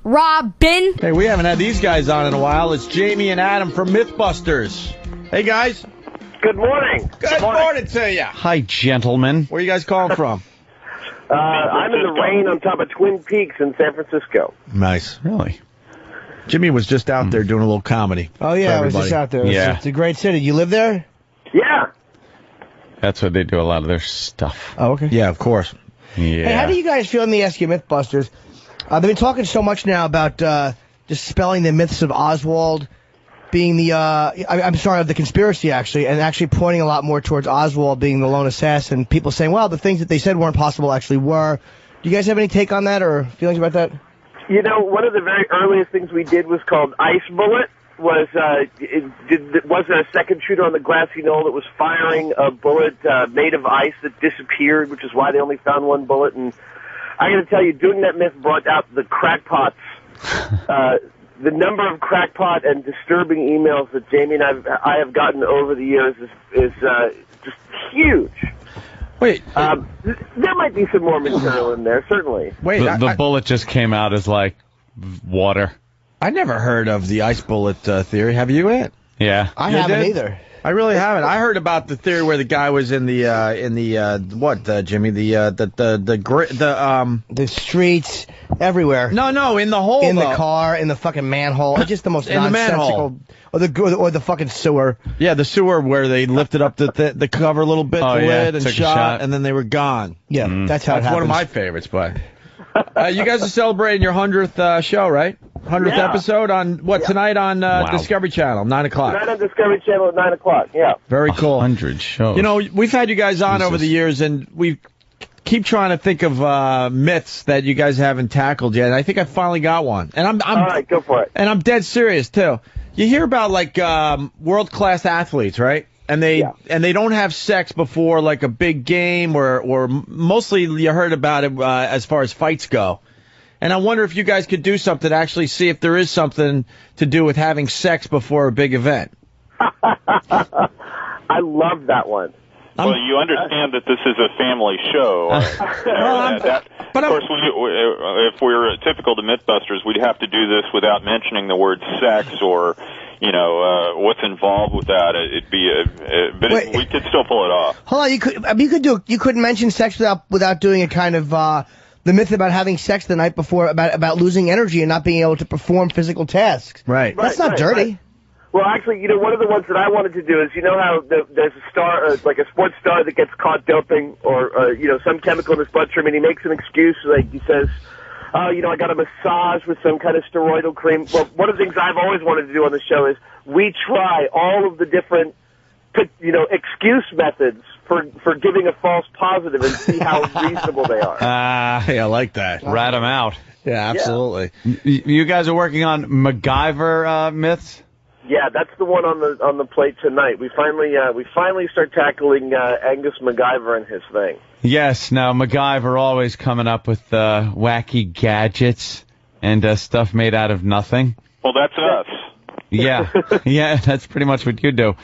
Robin. Hey, we haven't had these guys on in a while. It's Jamie and Adam from Mythbusters. Hey, guys. Good morning. Good morning to you. Hi, gentlemen. Where are you guys calling from? I'm in the rain on top of Twin Peaks in San Francisco. Nice. Really? Jimmy was just out there doing a little comedy. Oh, yeah, I was just out there. Yeah. It's a great city. You live there? Yeah. That's where they do a lot of their stuff. Oh, okay. Yeah, of course. Yeah. Hey, how do you guys feel? Let me ask you, Mythbusters. They've been talking so much now about dispelling the myths of Oswald being the, I'm sorry, of the conspiracy, actually, and actually pointing a lot more towards Oswald being the lone assassin. People saying, well, the things that they said weren't possible actually were. Do you guys have any take on that or feelings about that? You know, one of the very earliest things we did was called Ice Bullet. Was there a second shooter on the grassy knoll that was firing a bullet made of ice that disappeared, which is why they only found one bullet. And I got to tell you, doing that myth brought out the crackpots. The number of crackpot and disturbing emails that Jamie and I have gotten over the years is just huge. Wait. There might be some more material in there, certainly. Wait. The bullet just came out as, like, water. I never heard of the ice bullet theory. Have you, Ant? Yeah. I You haven't did? either. I really haven't. I heard about the theory where the guy was in the Jimmy? The streets, everywhere. No, in the hole. In the car, in the fucking manhole. It's just the most In the nonsensical. Or the fucking sewer. Yeah, the sewer where they lifted up the cover a little bit, Oh, the yeah, lid, and took a shot, shot. and then they were gone. Yeah, that's how it That's happens. one of my favorites, but you guys are celebrating your 100th show, right? 100th Yeah. episode on tonight on Discovery Channel, 9 o'clock. Tonight on Discovery Channel at 9 o'clock, yeah. Very cool. 100 shows. You know, we've had you guys on over Jesus. the years, and we keep trying to think of myths that you guys haven't tackled yet. And I think I finally got one. And I'm All right, go for it. And I'm dead serious too. You hear about like world-class athletes, right? And they don't have sex before like a big game, or mostly you heard about it as far as fights go. And I wonder if you guys could do something to actually see if there is something to do with having sex before a big event. I love that one. Well, you understand that this is a family show. Of course, if we're typical to Mythbusters, we'd have to do this without mentioning the word sex or, what's involved with that. It'd be but we could still pull it off. Hold on, you couldn't mention sex without doing a kind of the myth about having sex the night before, about losing energy and not being able to perform physical tasks. Right. That's not dirty. Right. Well, actually, one of the ones that I wanted to do is, how there's a star, like a sports star that gets caught doping or some chemical in his bloodstream, and he makes an excuse, like he says, I got a massage with some kind of steroidal cream. Well, one of the things I've always wanted to do on the show is we try all of the different, excuse methods for giving a false positive and see how reasonable they are. Hey, I like that. Rat them out. Yeah, absolutely. You guys are working on MacGyver myths? Yeah, that's the one on the plate tonight. We finally start tackling Angus MacGyver and his thing. Yes. Now MacGyver always coming up with wacky gadgets and stuff made out of nothing. Well, that's us. Yeah, yeah, that's pretty much what you do.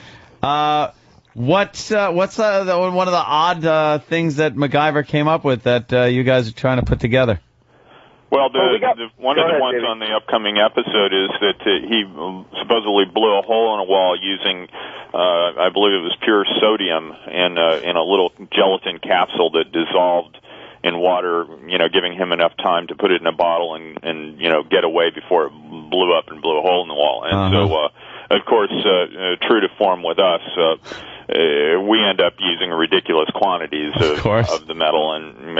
What's one of the odd things that MacGyver came up with that you guys are trying to put together? Well, one of the ones on the upcoming episode is that he supposedly blew a hole in a wall using, I believe it was pure sodium in a little gelatin capsule that dissolved in water, giving him enough time to put it in a bottle and get away before it blew up and blew a hole in the wall. And so, of course, true to form with us, we end up using ridiculous quantities of the metal and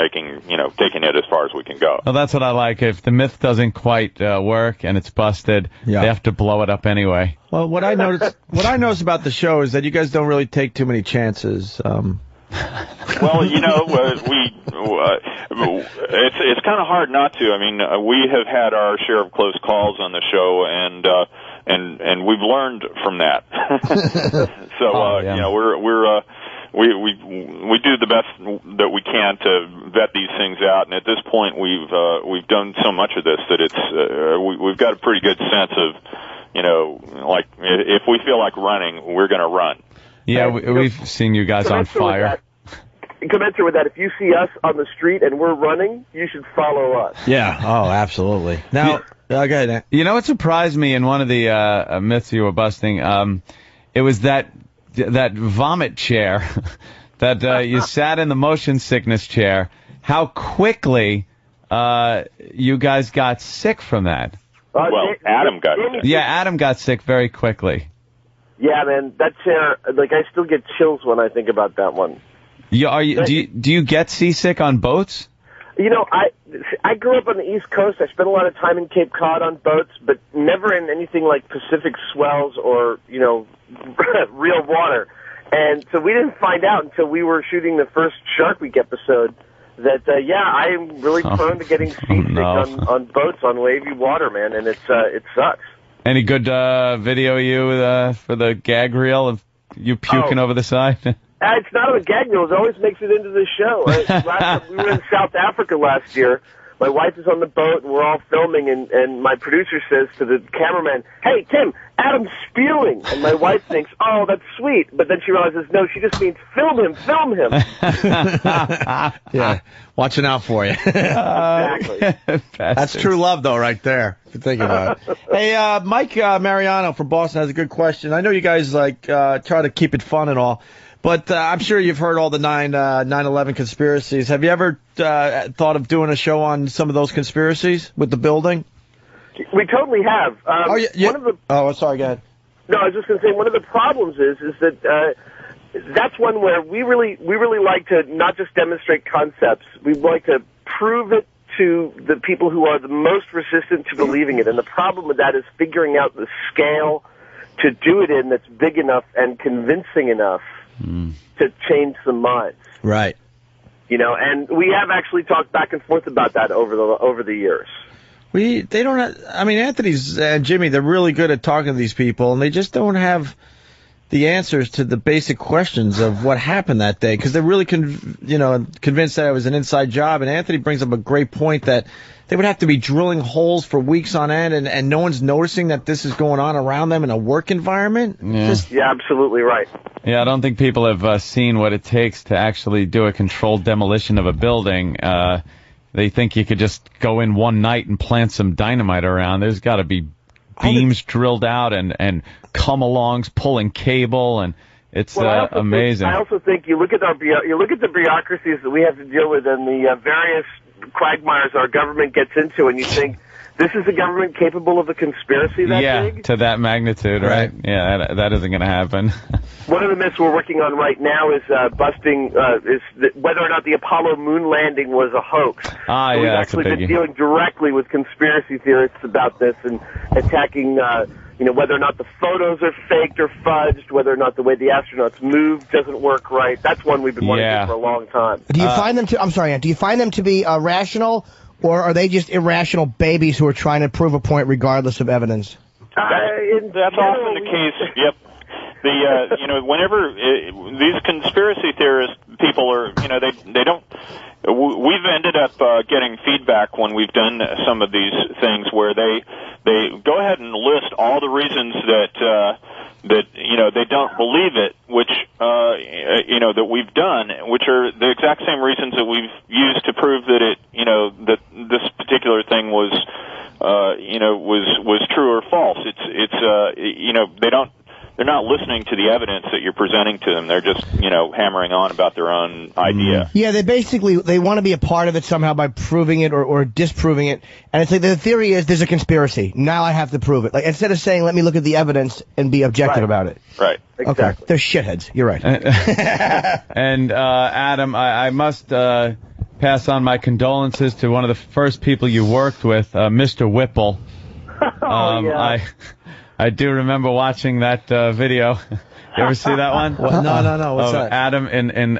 taking it as far as we can go. Well, that's what I like. If the myth doesn't quite work and it's busted, they have to blow it up anyway. Well, what I noticed about the show is that you guys don't really take too many chances. Well, it's kind of hard not to. I mean, we have had our share of close calls on the show, and we've learned from that. We do the best that we can to vet these things out, and at this point we've done so much of this that it's we've got a pretty good sense of like if we feel like running, we're going to run. Yeah, we've seen you guys on fire. commensurate with that, if you see us on the street and we're running, you should follow us. Yeah. Oh, absolutely. Now, okay. Now. You know what surprised me in one of the myths you were busting? It was that vomit chair that you sat in the motion sickness chair. How quickly you guys got sick from that? Well, Adam got sick. Yeah, Adam got sick very quickly. Yeah, man, that chair, like, I still get chills when I think about that one. Do you get seasick on boats? You know, I grew up on the East Coast. I spent a lot of time in Cape Cod on boats, but never in anything like Pacific swells or, you know, real water. And so we didn't find out until we were shooting the first Shark Week episode that, I'm really prone to getting seasick on boats on wavy water, man, and it sucks. Any good video of you for the gag reel of you puking over the side? It's not on a gag reel. It always makes it into the show. We were in South Africa last year. My wife is on the boat, and we're all filming, and my producer says to the cameraman, "Hey, Tim, Adam's spewing." And my wife thinks, "Oh, that's sweet." But then she realizes, no, she just means film him. Yeah, watching out for you. Exactly. That's true love, though, right there, if you think about it. Hey, Mike Mariano from Boston has a good question. I know you guys try to keep it fun and all, but I'm sure you've heard all the 9/11 conspiracies. Have you ever thought of doing a show on some of those conspiracies with the building? We totally have. Sorry, go ahead. No, I was just going to say one of the problems is that that's one where we really like to not just demonstrate concepts. We like to prove it to the people who are the most resistant to believing it. And the problem with that is figuring out the scale to do it in that's big enough and convincing enough to change some minds. Right. You know, and we have actually talked back and forth about that over the years. Anthony's and Jimmy, they're really good at talking to these people, and they just don't have the answers to the basic questions of what happened that day, because they're really convinced that it was an inside job. And Anthony brings up a great point that they would have to be drilling holes for weeks on end, and no one's noticing that this is going on around them in a work environment. Yeah, absolutely right. Yeah, I don't think people have seen what it takes to actually do a controlled demolition of a building. They think you could just go in one night and plant some dynamite around. There's got to be beams drilled out and come-alongs pulling cable, and it's amazing. I also think you look at the bureaucracies that we have to deal with and the various quagmires our government gets into, and you think, this is a government capable of a conspiracy that big? Yeah, to that magnitude, right? Yeah, that isn't going to happen. One of the myths we're working on right now is busting whether or not the Apollo moon landing was a hoax. We've actually been dealing directly with conspiracy theorists about this and attacking, whether or not the photos are faked or fudged, whether or not the way the astronauts move doesn't work right. That's one we've been wanting to do for a long time. Do you find them do you find them to be rational, or are they just irrational babies who are trying to prove a point regardless of evidence? That's often the case. Yep. Whenever these conspiracy theorist people are, they don't. We've ended up getting feedback when we've done some of these things where they go ahead and list all the reasons that they don't believe it, which that we've done, which are the exact same reasons that we've used to prove that that this particular thing was true or false. They're not listening to the evidence that you're presenting to them. They're just, hammering on about their own idea. Yeah, they want to be a part of it somehow by proving it or disproving it. And it's like the theory is there's a conspiracy. Now I have to prove it. Like, instead of saying, let me look at the evidence and be objective about it. Right. Exactly. Okay. They're shitheads. You're right. And Adam, I must pass on my condolences to one of the first people you worked with, Mr. Whipple. I do remember watching that video. You ever see that one? No. What's that? Adam in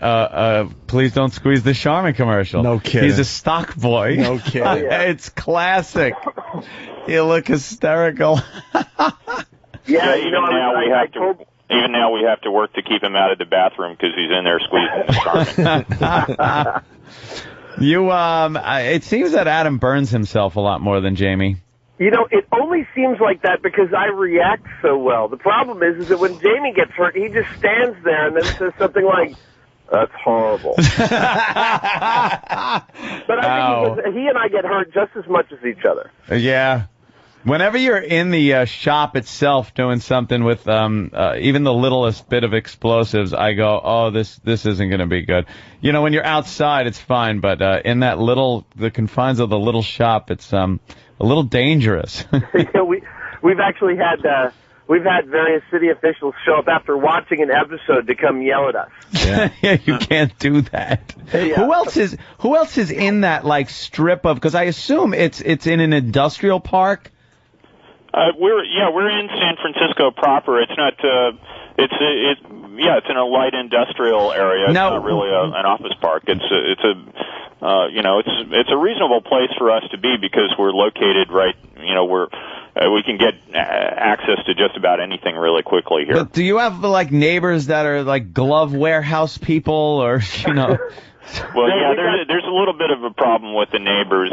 Please Don't Squeeze the Charmin commercial. No kidding. He's a stock boy. No kidding. It's classic. You look hysterical. Even now we have to work to keep him out of the bathroom because he's in there squeezing the Charmin. It seems that Adam burns himself a lot more than Jamie. It only seems like that because I react so well. The problem is that when Jamie gets hurt, he just stands there and then says something like, That's horrible. But I think he and I get hurt just as much as each other. Yeah. Whenever you're in the shop itself doing something with even the littlest bit of explosives, I go, oh, this isn't going to be good. You know, when you're outside, it's fine, but in the confines of the little shop, it's a little dangerous. Yeah, we've actually had various city officials show up after watching an episode to come yell at us. Yeah, yeah, you can't do that. Yeah. Who else is in that like strip of? Because I assume it's in an industrial park. We're in San Francisco proper. It's not. It's in a light industrial area. It's not really an office park. It's a reasonable place for us to be because we're located right. You know, we can get access to just about anything really quickly here. But do you have like neighbors that are like glove warehouse people, or you know? Well, yeah, there's a little bit of a problem with the neighbors.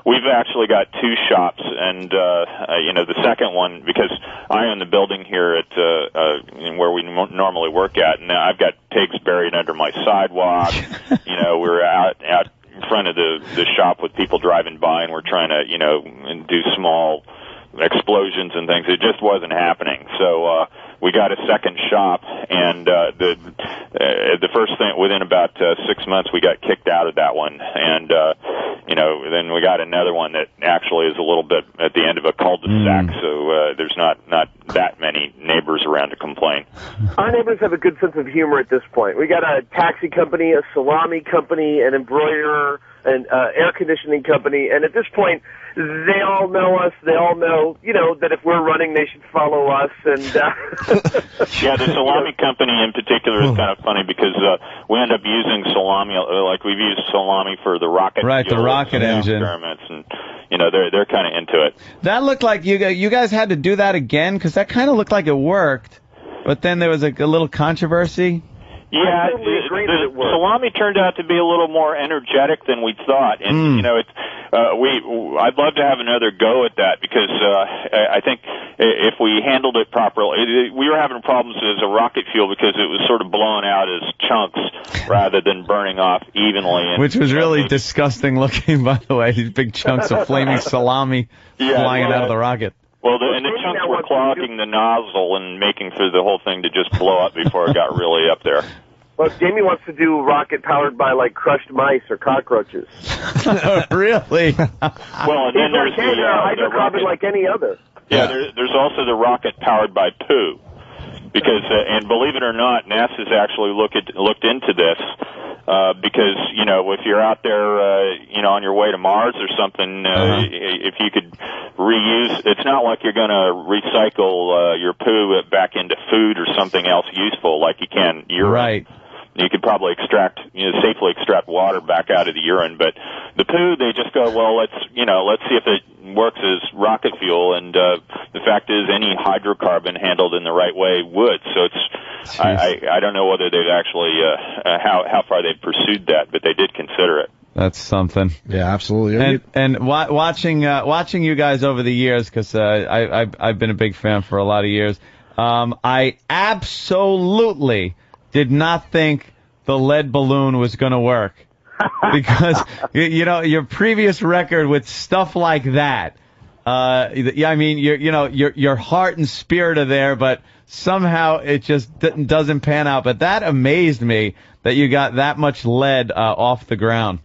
We've actually got two shops, and the second one, because I own the building here at where we normally work at, and I've got pigs buried under my sidewalk. We're out in front of the shop with people driving by, and we're trying to do small explosions and things. It just wasn't happening. So we got a second shop, and the first thing, within about 6 months, we got kicked out of that one, and then we got another one that actually is a little bit at the end of a cul-de-sac, so there's not that many neighbors around to complain. Our neighbors have a good sense of humor at this point. We got a taxi company, a salami company, an embroiderer, an air conditioning company, and at this point, they all know us. They all know, that if we're running, they should follow us. And yeah, the salami company in particular is kind of funny because we end up using salami, like we've used salami for the rocket, the rocket engine experiments, and they're kind of into it. That looked like you guys had to do that again because that kind of looked like it worked, but then there was a little controversy. Yeah, the salami turned out to be a little more energetic than we thought, and I'd love to have another go at that because I think if we handled it properly, we were having problems as a rocket fuel because it was sort of blown out as chunks rather than burning off evenly. Which was really disgusting looking, by the way. These big chunks of flaming salami flying out of the rocket. Well, the chunks were clogging the nozzle and making for the whole thing to just blow up before it got really up there. Well, Jamie wants to do a rocket powered by, like, crushed mice or cockroaches. Really? Well, and then there's the hydrocarbon like any other. Yeah, there's also the rocket powered by poo. Because, and believe it or not, NASA's actually looked into this. Because, if you're out there, on your way to Mars or something, if you could reuse, it's not like you're going to recycle your poo back into food or something else useful like you can urine. Right. You could probably safely extract water back out of the urine, but the poo, they just go, well, let's see if it works as rocket fuel, and the fact is any hydrocarbon handled in the right way would. So I don't know whether they've actually, how far they've pursued that, but they did consider it. That's something. Yeah, absolutely. And watching you guys over the years, because I've been a big fan for a lot of years, I absolutely did not think the lead balloon was going to work. Because, your previous record with stuff like that, your heart and spirit are there, but somehow it just doesn't pan out. But that amazed me that you got that much lead off the ground.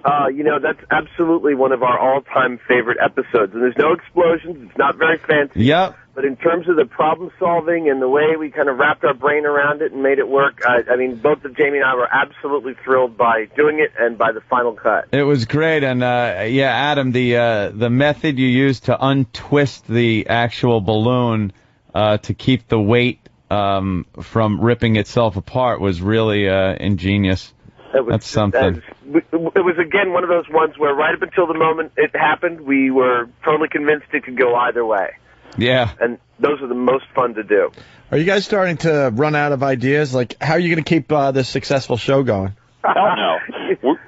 That's absolutely one of our all-time favorite episodes. And there's no explosions. It's not very fancy. Yep. But in terms of the problem-solving and the way we kind of wrapped our brain around it and made it work, both of Jamie and I were absolutely thrilled by doing it and by the final cut. It was great. And, Adam, the method you used to untwist the actual balloon to keep the weight from ripping itself apart was really ingenious. That's something. It was, again, one of those ones where right up until the moment it happened, we were totally convinced it could go either way. Yeah. And those are the most fun to do. Are you guys starting to run out of ideas? Like, how are you going to keep this successful show going? Hell no. We're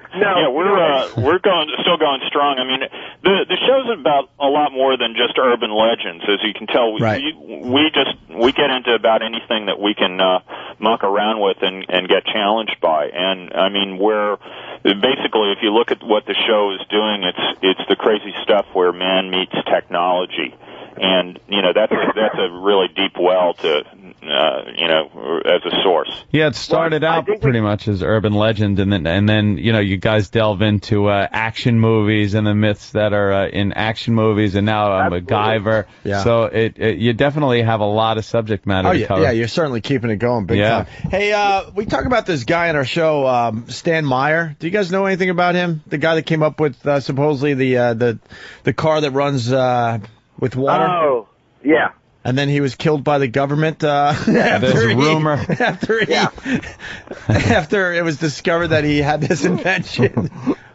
still going strong. I mean, the show's about a lot more than just urban legends, as you can tell. We get into about anything that we can muck around with and get challenged by. And I mean, where basically, if you look at what the show is doing, it's the crazy stuff where man meets technology. And, that's a really deep well to, as a source. Yeah, it started out pretty much as urban legend, and then you guys delve into action movies and the myths that are in action movies, and now MacGyver. Yeah. So you definitely have a lot of subject matter to cover. Yeah, you're certainly keeping it going big time. Hey, we talk about this guy in our show, Stan Meyer. Do you guys know anything about him? The guy that came up with supposedly the car that runs with water? Oh, yeah. And then he was killed by the government. There's rumor. After it was discovered that he had this invention.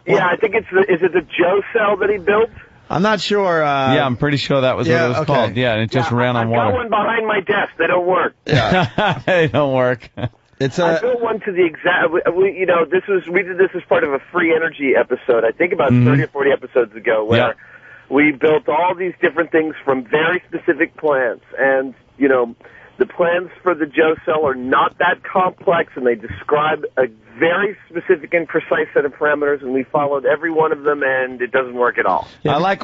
Yeah, I think is it the Joe cell that he built? I'm not sure. Yeah, I'm pretty sure that was what it was called. Yeah, and it just ran on water. I got one behind my desk. They don't work. Yeah. They don't work. I built one to the exact. We did this as part of a free energy episode. I think about 30 or 40 episodes ago, where we built all these different things from very specific plants, and the plans for the Joe cell are not that complex, and they describe a very specific and precise set of parameters, and we followed every one of them, and it doesn't work at all. Yeah. I like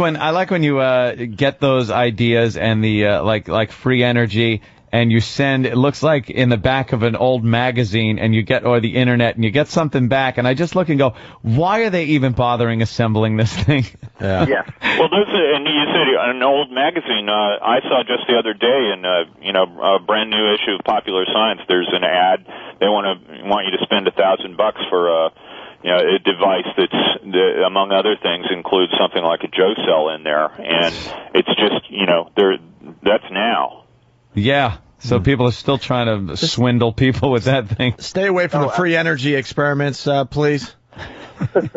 when you get those ideas and the like free energy, and you send, it looks like in the back of an old magazine, and or the internet, and you get something back, and I just look and go, why are they even bothering assembling this thing? Yeah. Yes. Well, and you said an old magazine. I saw just the other day in a brand new issue of Popular Science. There's an ad. They want you to spend $1,000 for a device that's among other things includes something like a Joe cell in there, and it's just that's now. Yeah. So people are still trying to swindle people with that thing. Stay away from the free energy experiments, please. As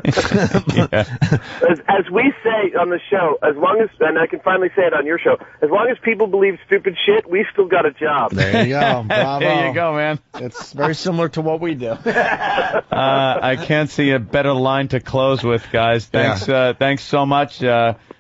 we say on the show, as long as, and I can finally say it on your show, as long as people believe stupid shit, we still got a job. There you go. Bravo. There you go, man. It's very similar to what we do. I can't see a better line to close with, guys. Thanks, thanks so much.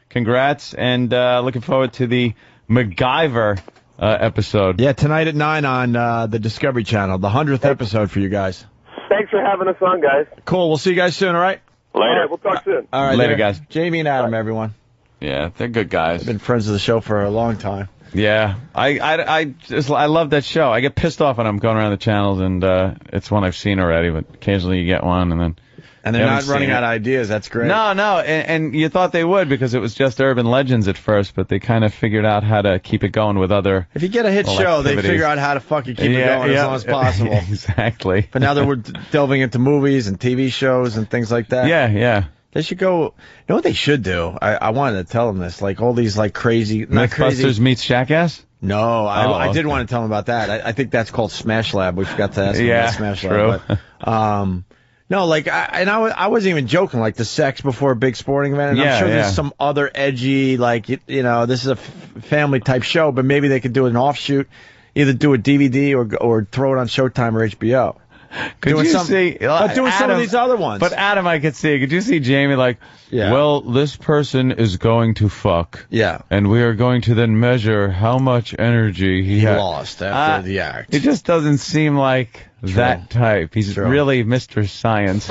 Congrats, and looking forward to the MacGyver episode. Yeah, tonight at 9 on the Discovery Channel, the 100th episode for you guys. Thanks for having us on, guys. Cool. We'll see you guys soon, all right? Later. All right, we'll talk soon. All right, Later, guys. Jamie and Adam, everyone. Yeah, they're good guys. Been friends of the show for a long time. Yeah, I love that show. I get pissed off when I'm going around the channels, and it's one I've seen already, but occasionally you get one, and then... And they're not running out of ideas. That's great. No, and you thought they would because it was just urban legends at first, but they kind of figured out how to keep it going with other. If you get a hit show, they figure out how to fucking keep it going as long as possible. Exactly. But now that we're delving into movies and TV shows and things like that. Yeah. They should go. You know what they should do? I wanted to tell them this. Like all these like crazy. Mythbusters meets Jackass? No, I did want to tell them about that. I think that's called Smash Lab. We forgot to ask them about Smash Lab. But, no, like, I wasn't even joking, like, the sex before a big sporting event. And I'm sure there's some other edgy, like, this is a family type show, but maybe they could do an offshoot, either do a DVD or throw it on Showtime or HBO. Could you see? Doing some of these other ones. But Adam, I could see. Could you see Jamie like, well, this person is going to fuck. Yeah. And we are going to then measure how much energy he lost after the act. It just doesn't seem like that type. He's really Mr. Science.